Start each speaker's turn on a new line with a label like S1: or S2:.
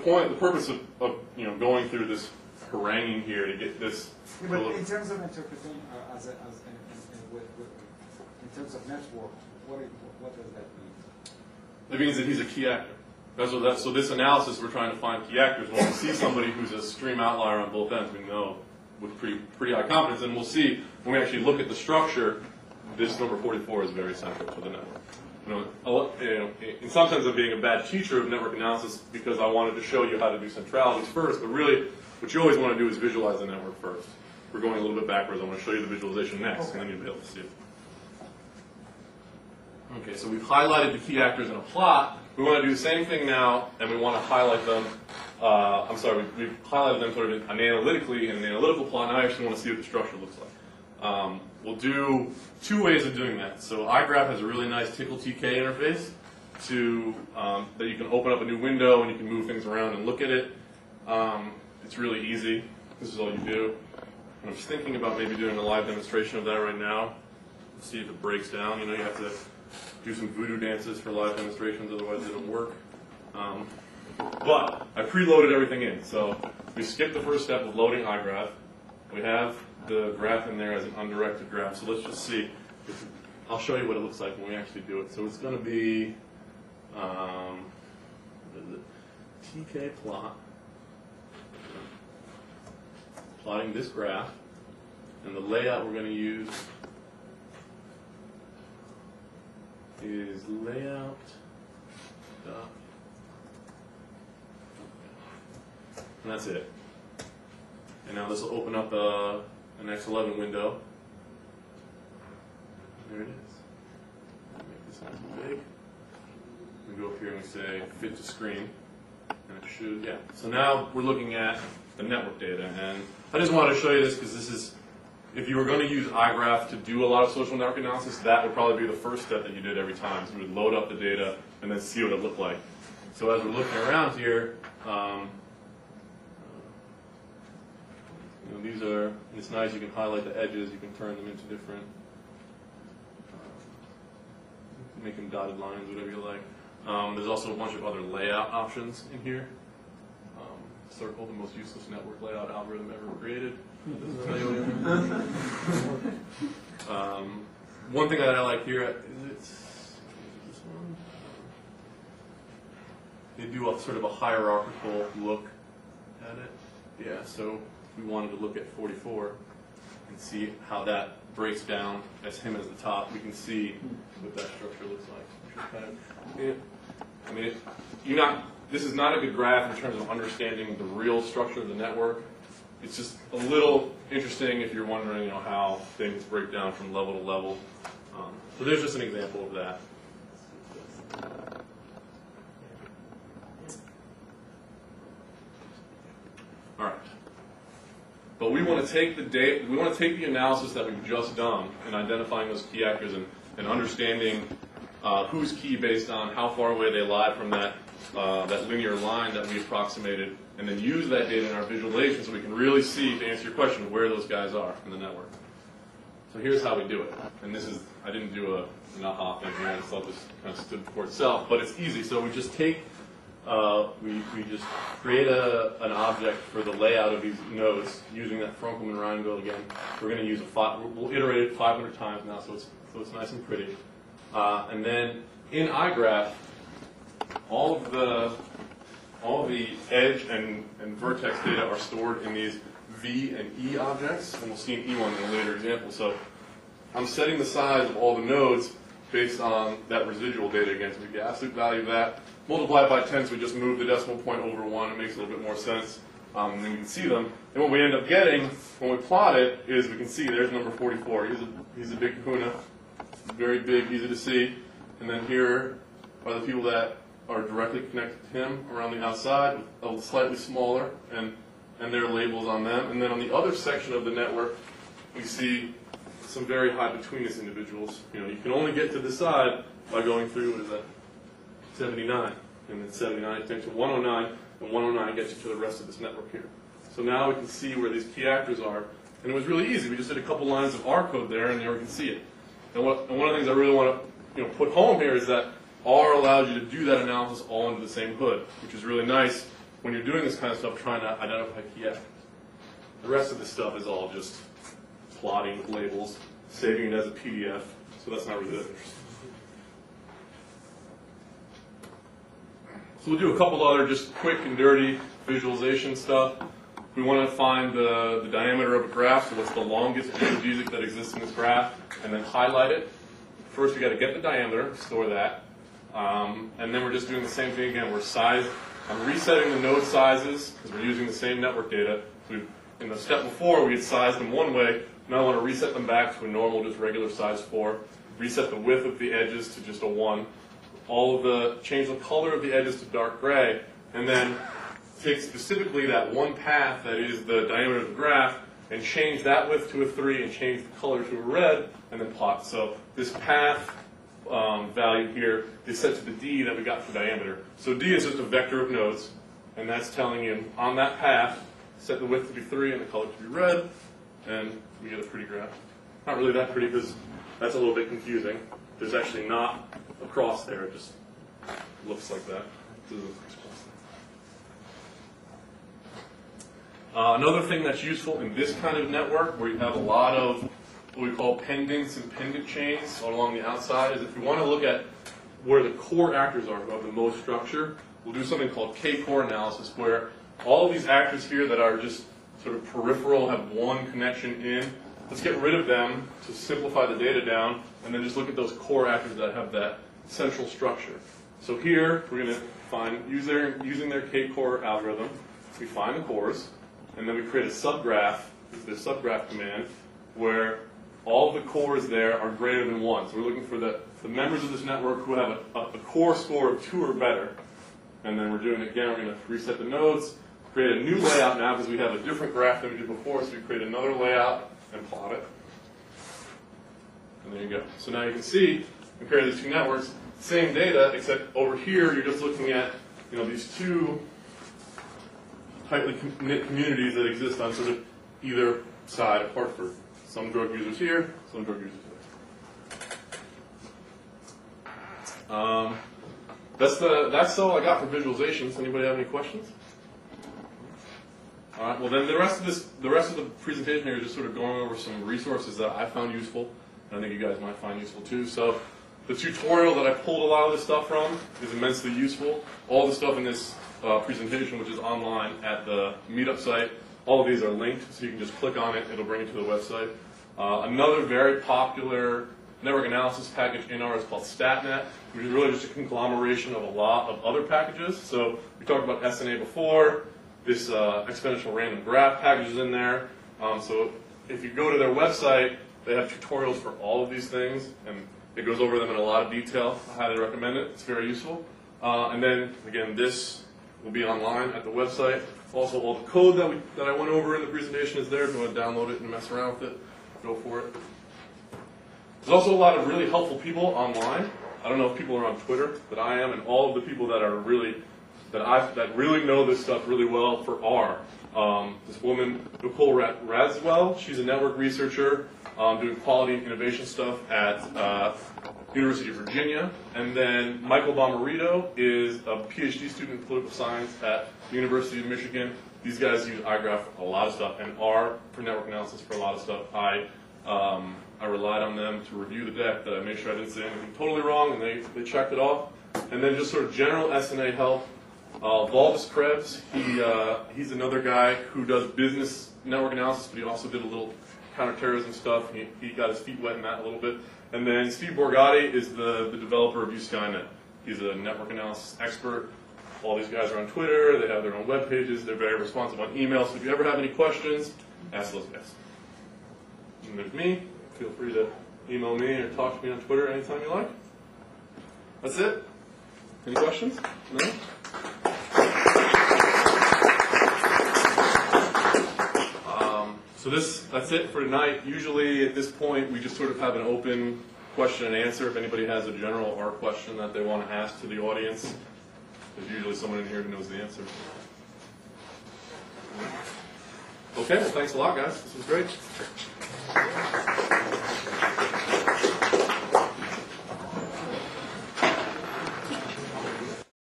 S1: purpose of going through this haranguing here to get this.
S2: Yeah, but in terms of interpreting, in terms of network, what does that mean?
S1: It means that he's a key actor. So this analysis, we're trying to find key actors. When we see somebody who's a extreme outlier on both ends, we know with pretty high confidence, and we'll see when we actually look at the structure, this number 44 is very central to the network. In some sense, I'm being a bad teacher of network analysis because I wanted to show you how to do centralities first, but really, what you always want to do is visualize the network first. We're going a little bit backwards. I want to show you the visualization next, and then you'll be able to see it. Okay, so we've highlighted the key actors in a plot. We want to do the same thing now, and we want to highlight them. We've highlighted them sort of analytically in an analytical plot. Now I actually want to see what the structure looks like. We'll do two ways of doing that. So igraph has a really nice Tickle TK interface that you can open up a new window and you can move things around and look at it. It's really easy. This is all you do. And I'm just thinking about maybe doing a live demonstration of that right now. Let's see if it breaks down. You have to do some voodoo dances for live demonstrations, otherwise it doesn't work. But I preloaded everything in. So we skipped the first step of loading igraph. We have the graph in there as an undirected graph. So let's just see. I'll show you what it looks like when we actually do it. So it's going to be TK plot. Plotting this graph. And the layout we're going to use is layout. And that's it. And now this will open up an X11 window. There it is. Make this nice and big. We go up here and we say fit to screen. And it should, yeah. So now we're looking at the network data. And I just wanted to show you this because this is, if you were going to use igraph to do a lot of social network analysis, that would probably be the first step that you did every time. So you would load up the data and then see what it looked like. So as we're looking around here, these are, it's nice, you can highlight the edges, you can turn them into different, make them dotted lines, whatever you like. There's also a bunch of other layout options in here. Circle, the most useless network layout algorithm ever created. One thing that I like here is this one. They do a sort of a hierarchical look at it. Yeah, so we wanted to look at 44 and see how that breaks down as him as the top. We can see what that structure looks like. This is not a good graph in terms of understanding the real structure of the network. It's just a little interesting if you're wondering, how things break down from level to level. So there's just an example of that. All right. But we want to take the data. We want to take the analysis that we've just done in identifying those key actors and understanding who's key based on how far away they lie from that linear line that we approximated, and then use that data in our visualization so we can really see, to answer your question, where those guys are in the network. So here's how we do it. And this is, I didn't do an aha thing here. I just thought this kind of stood for itself. But it's easy. So we just take, we just create an object for the layout of these nodes using that Frankelmann-Reingold again. We're going to use we'll iterate it 500 times now, so it's nice and pretty. And then in igraph, all of the edge and vertex data are stored in these V and E objects, and we'll see an E one in a later example. So I'm setting the size of all the nodes based on that residual data again. So we get the absolute value of that, multiply it by 10, so we just move the decimal point over 1. It makes a little bit more sense. And then we can see them. And what we end up getting when we plot it is we can see there's number 44. He's a big kahuna, very big, easy to see. And then here are the people that are directly connected to him around the outside, slightly smaller, and their labels on them. And then on the other section of the network, we see some very high between-us individuals. You can only get to the side by going through, what is that, 79. And then 79 takes to 109, and 109 gets you to the rest of this network here. So now we can see where these key actors are. And it was really easy. We just did a couple lines of R code there, and there we can see it. And one of the things I really want to put home here is that R allows you to do that analysis all under the same hood, which is really nice when you're doing this kind of stuff, trying to identify key actors. The rest of this stuff is all just plotting with labels, saving it as a PDF, so that's not really that interesting. So we'll do a couple other just quick and dirty visualization stuff. We want to find the diameter of a graph, so what's the longest geodesic that exists in this graph, and then highlight it. First, we got to get the diameter, store that, and then we're just doing the same thing again. I'm resetting the node sizes because we're using the same network data. In the step before, we had sized them one way. Now I want to reset them back to a normal, just regular size 4. Reset the width of the edges to just a 1. Change the color of the edges to dark gray, and then take specifically that one path that is the diameter of the graph and change that width to a 3 and change the color to a red and then plot. So this path value here is set to the D that we got for diameter. So D is just a vector of nodes, and that's telling you on that path, set the width to be 3 and the color to be red, and we get a pretty graph. Not really that pretty because that's a little bit confusing. There's actually not a cross there, it just looks like that. Another thing that's useful in this kind of network, where you have a lot of what we call pendants and pendant chains all along the outside, is if we want to look at where the core actors are of the most structure, we'll do something called K-core analysis, where all of these actors here that are just sort of peripheral, have one connection in, let's get rid of them to simplify the data down, and then just look at those core actors that have that central structure. So here, we're going to find, using their K-core algorithm, we find the cores, and then we create a subgraph, with the subgraph command, where all of the cores there are greater than 1. So we're looking for the members of this network who have a core score of 2 or better. And then we're doing it again, we're going to reset the nodes, create a new layout now because we have a different graph than we did before, so we create another layout and plot it. And there you go. So now you can see, compare these two networks, same data, except over here you're just looking at these two tightly knit communities that exist on sort of either side of Hartford. Some drug users here, some drug users there. That's all I got for visualizations. Anybody have any questions? All right. Well, then the rest of the presentation here is just sort of going over some resources that I found useful, and I think you guys might find useful too. So the tutorial that I pulled a lot of this stuff from is immensely useful. All the stuff in this presentation, which is online at the Meetup site, all of these are linked, so you can just click on it. It'll bring you to the website. Another very popular network analysis package in R is called StatNet, which is really just a conglomeration of a lot of other packages. So we talked about SNA before. This exponential random graph package is in there. So if you go to their website, they have tutorials for all of these things, and it goes over them in a lot of detail. I highly recommend it. It's very useful. And then, again, this will be online at the website. Also, all the code that I went over in the presentation is there. If you want to download it and mess around with it, go for it. There's also a lot of really helpful people online. I don't know if people are on Twitter, but I am, and all of the people that are really that really know this stuff really well for R. This woman, Nicole Radswell, she's a network researcher doing quality and innovation stuff at University of Virginia. And then Michael Bomarito is a PhD student in political science at the University of Michigan. These guys use igraph for a lot of stuff and R for network analysis for a lot of stuff. I relied on them to review the deck that I made sure I didn't say anything totally wrong, and they checked it off. And then just sort of general SNA help. Valdis Krebs, he's another guy who does business network analysis, but he also did a little counterterrorism stuff. He got his feet wet in that a little bit. And then Steve Borgatti is the developer of USkyNet. He's a network analysis expert. All these guys are on Twitter. They have their own web pages. They're very responsive on email. So if you ever have any questions, ask those guys. And there's me. Feel free to email me or talk to me on Twitter anytime you like. That's it. Any questions? No? So that's it for tonight. Usually at this point, we just sort of have an open question and answer. If anybody has a general R question that they want to ask to the audience, there's usually someone in here who knows the answer. Okay, well, thanks a lot, guys. This was great.